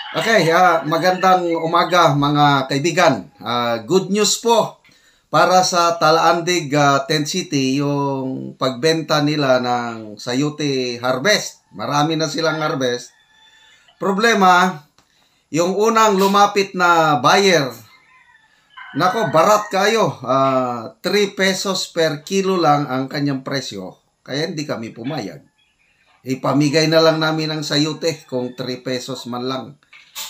Okay, magandang umaga mga kaibigan. Good news po para sa Talaandig, Tent City, yung pagbenta nila ng Sayuti Harvest. Marami na silang harvest. Problema, yung unang lumapit na buyer, nako, barat kayo. 3 pesos per kilo lang ang kanyang presyo. Kaya hindi kami pumayag. Ipamigay na lang namin ang sayute kung 3 pesos man lang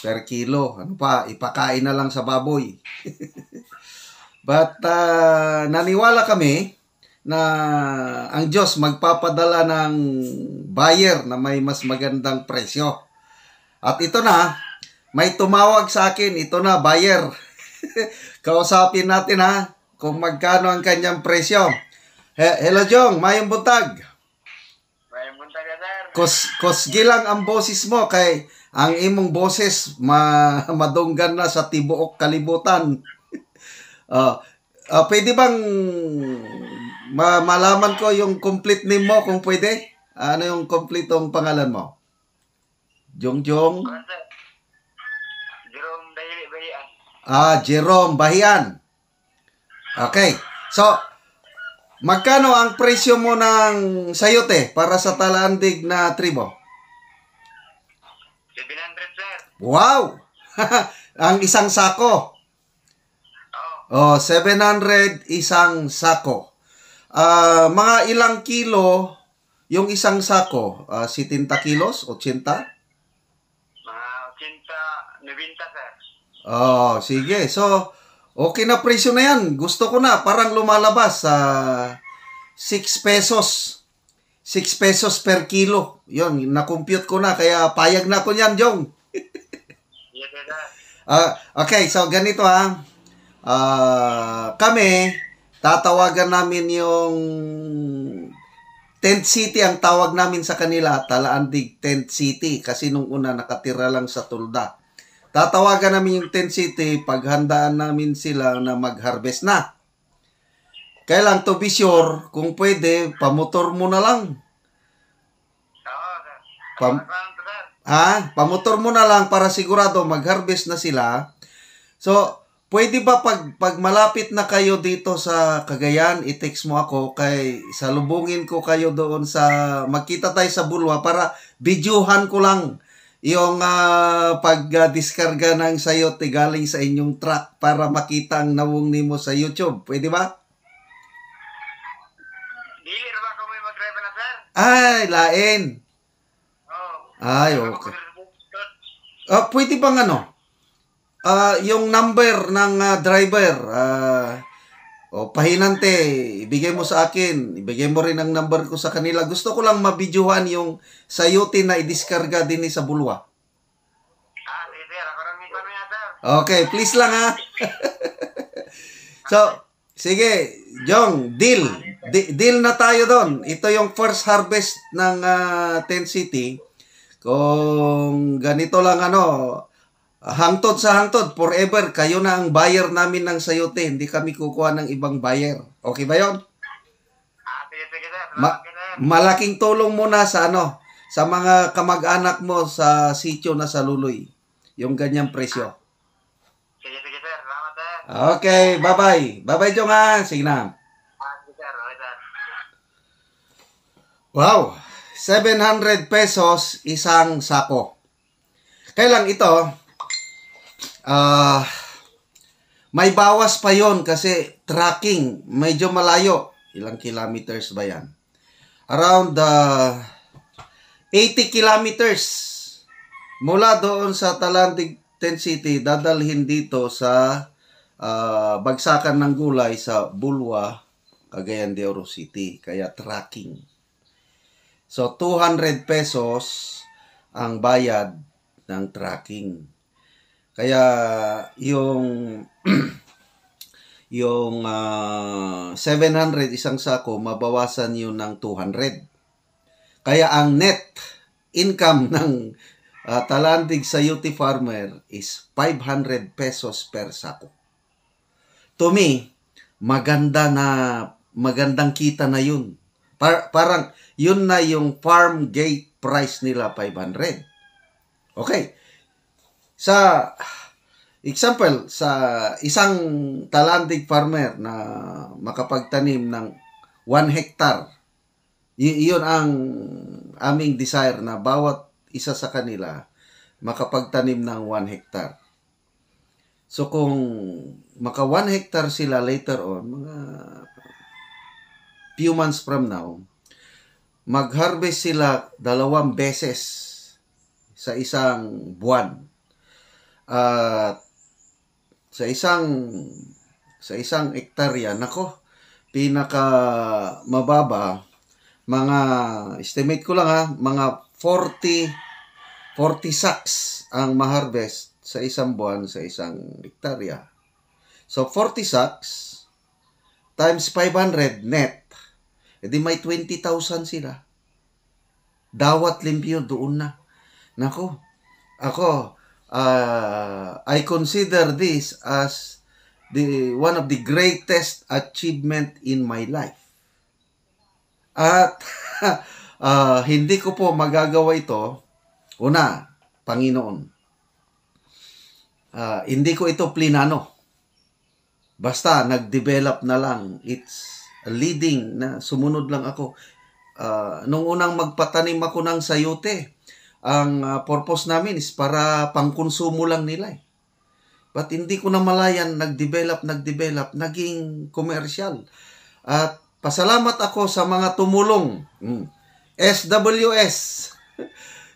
per kilo. Ano pa, ipakain na lang sa baboy. But naniwala kami na ang Diyos magpapadala ng buyer na may mas magandang presyo. At ito na, may tumawag sa akin. Ito na, buyer. Kausapin natin kung magkano ang kanyang presyo. Hello Jong, mayong buntag. Mayong buntag, sir. Kusgi lang ang boses mo kay ang imong boses madunggan na sa tibuok kalibutan. Pwede bang malaman ko yung complete name mo kung pwede? Ano yung kompletong pangalan mo? Jong? Jerome Bahian. Jerome Bahian. Okay. So, magkano ang presyo mo ng sayote para sa Talaandig na tribo? 700, sir. Wow! Ang isang sako. Oh. 700 isang sako. Mga ilang kilo yung isang sako? 70 kilos? 80? Mga 80, 90, sir. Sige. So, okay na presyo na yan. Gusto ko na. Parang lumalabas sa 6 pesos. 6 pesos per kilo. Yun, na-compute ko na. Kaya payag na ko yan, Jong. Yes, sir. Okay, so ganito kami, tatawagan namin yung Tent City, ang tawag namin sa kanila, Talaandig Tent City. Kasi nung una nakatira lang sa Tulda. Tatawagan namin yung Tent City, paghandaan namin sila na mag-harvest na. Kailang to be sure, kung pwede, pamotor mo na lang. Oo, sir. Pamotor mo na lang para sigurado mag-harvest na sila. So, pwede ba pag malapit na kayo dito sa Cagayan, i-text mo ako kay salubungin ko kayo doon magkita tayo sa Bulwa para videohan ko lang yung pag-diskarga ng sayote galing sa inyong truck para makita ang nawong nimo sa YouTube. Pwede ba? Dili ba ko may mag-drive na, sir? Ay, lain. Oo. Ay, okay. Pwede bang yung number ng driver, pahinante, ibigay mo sa akin, ibigay mo rin ang number ko sa kanila. Gusto ko lang mabidyohan yung sayote na i-diskarga din sa Bulwa. Sige, sir. Ako rin may kami, sir. Okay, please lang So, sige, Jong, deal. Deal na tayo doon. Ito yung first harvest ng Tent City. Kung ganito lang hangtod sa hangtod, forever, kayo na ang buyer namin ng sayote. Hindi kami kukuha ng ibang buyer. Okay ba yun? Sige, sir. Malaking tulong muna sa sa mga kamag-anak mo sa sitio na sa Luloy. Yung ganyang presyo. Sige, sir. Salamat, sir. Okay, bye-bye. Bye-bye, Jong Sige na. Sige, sir. Okay, sir. Wow! 700 pesos isang sako. Kailang ito, may bawas pa yon kasi tracking, medyo malayo. Ilang kilometers ba yan? Around 80 kilometers mula doon sa Talaandig Tent City, dadalhin dito sa bagsakan ng gulay sa Bulwa, Cagayan de Oro City. Kaya tracking. So, 200 pesos ang bayad ng tracking. Kaya, yung 700 isang sako, mabawasan yun ng 200. Kaya, ang net income ng Talaandig Sayuti Farmer is 500 pesos per sako. To me, magandang kita na yun. Parang, yun na yung farm gate price nila, 500. Okay. Sa example, sa isang talandig farmer na makapagtanim ng 1 hectare, iyon ang aming desire na bawat isa sa kanila makapagtanim ng 1 hectare. So kung maka 1 hectare sila later on, mga few months from now, mag-harvest sila 2 beses sa isang buwan. At sa isang hektarya, nako, pinaka mababa, mga estimate ko lang ha, mga 40 sacks ang ma-harvest sa isang buwan sa isang hektarya. So 40 sacks times 500 net, edi may 20,000 sila. Dawat limpyo doon na. Nako, ako, I consider this as one of the greatest achievement in my life. At hindi ko po magagawa ito. Una, Panginoon. Hindi ko ito plinano. Basta nag-develop na lang. It's a leading na sumunod lang ako. Nung unang magpatanim ako ng sayote, ang purpose namin is para pangkonsumo lang nila eh. But hindi ko na malayan, nag-develop, naging commercial. At pasalamat ako sa mga tumulong. SWS.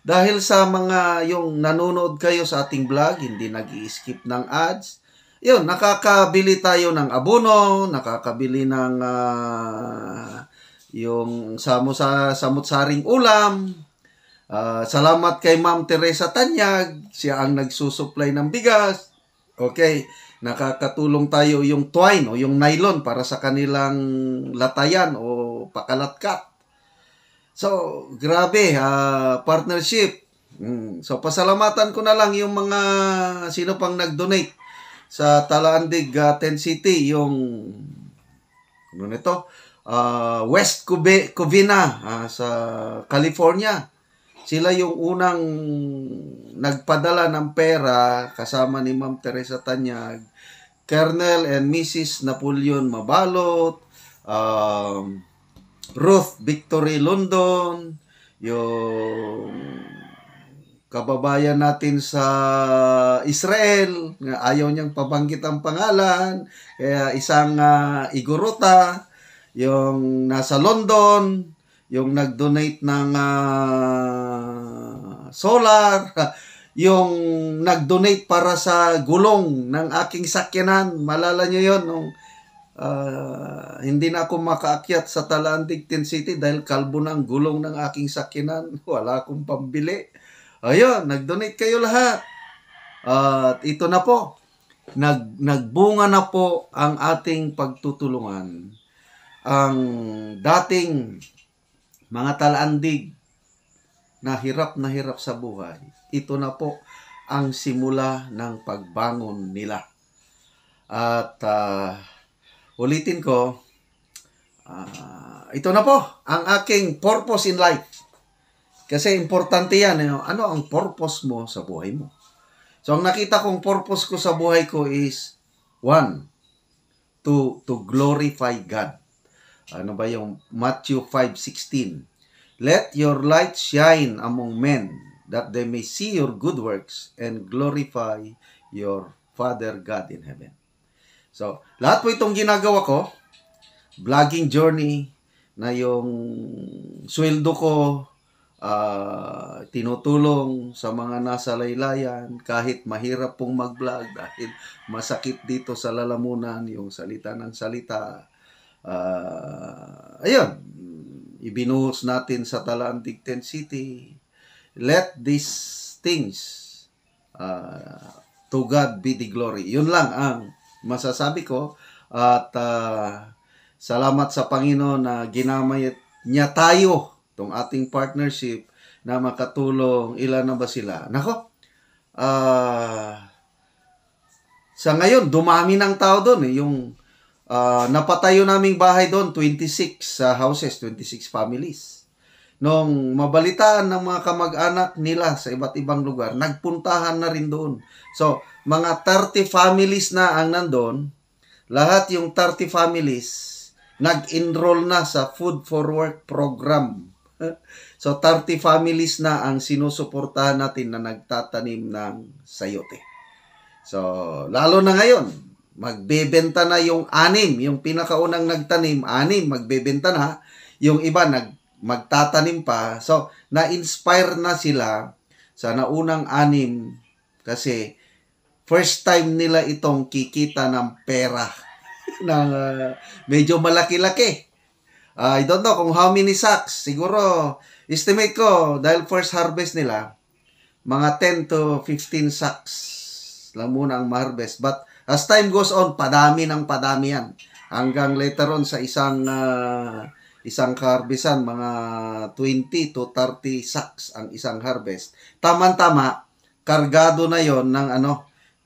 Dahil sa mga yung nanonood kayo sa ating vlog, hindi nag-i-skip ng ads. Yun, nakakabili tayo ng abono, nakakabili ng yung samut-saring ulam. Salamat kay Ma'am Teresa Tanyag, siya ang nagsusupply ng bigas. Okay, nakakatulong tayo yung twine o yung nylon para sa kanilang latayan o pakalatkat. So, grabe, partnership. So, pasalamatan ko na lang yung mga sino pang nag-donate sa Talaandig, Tent City, yung ano nito, West Covina sa California. Sila yung unang nagpadala ng pera kasama ni Ma'am Teresa Tanyag, Colonel and Mrs. Napoleon Mabalot, Ruth Victory London, yung kababayan natin sa Israel, nga ayaw niyang pabanggit ang pangalan, kaya isang Igorota, yung nasa London, yung nag-donate ng solar, yung nag-donate para sa gulong ng aking sakyanan. Malala nyo yun, nung hindi na ako makaakyat sa Talaandig, Tent City dahil kalbo na ang gulong ng aking sakyanan. Wala akong pambili. Ayun, nag-donate kayo lahat. At ito na po, nagbunga na po ang ating pagtutulungan. Ang dating mga Talaandig na hirap sa buhay, ito na po ang simula ng pagbangon nila. At ulitin ko, ito na po ang aking purpose in life. Kasi importante yan. Ano ang purpose mo sa buhay mo? So, ang nakita kong purpose ko sa buhay ko is, 1, to glorify God. Ano ba yung Matthew 5:16? Let your light shine among men, that they may see your good works and glorify your Father God in heaven. So, lahat po itong ginagawa ko, vlogging journey, na yung sweldo ko, tinutulong sa mga nasa laylayan, kahit mahirap pong mag-vlog dahil masakit dito sa lalamunan, yung salita ng salita. Ayun, ibinuhos natin sa Talaandig, Tent City. Let these things, to God be the glory. Yun lang ang masasabi ko. At salamat sa Panginoon na ginamit niya tayo, itong ating partnership, na makatulong. Ilan na ba sila? Nako, sa ngayon, dumami ng tao doon. Yung napatayo naming bahay doon, 26 houses, 26 families. nung mabalitaan ng mga kamag-anak nila sa iba't ibang lugar, nagpuntahan na rin doon. So, mga 30 families na ang nandun. Lahat yung 30 families, nag-enroll na sa Food for Work program. So, 30 families na ang sinusuportahan natin na nagtatanim ng sayote. So, lalo na ngayon, magbebenta na yung 6. Yung pinakaunang nagtanim, 6, magbebenta na. Yung iba, magtatanim pa. So, na-inspire na sila sa naunang 6 kasi first time nila itong kikita ng pera na medyo malaki-laki. I don't know kung how many sacks. Siguro, estimate ko, dahil first harvest nila, mga 10 to 15 sacks lang muna ang ma-harvest. But as time goes on, padami ng padami yan. Hanggang later on sa isang harvestan, mga 20 to 30 sacks ang isang harvest. Tama-tama, kargado na yon ng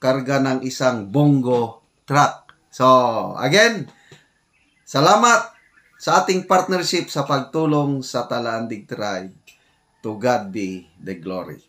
karga ng isang bongo truck. So, again, salamat sa ating partnership sa pagtulong sa Talaandig Tribe. To God be the glory.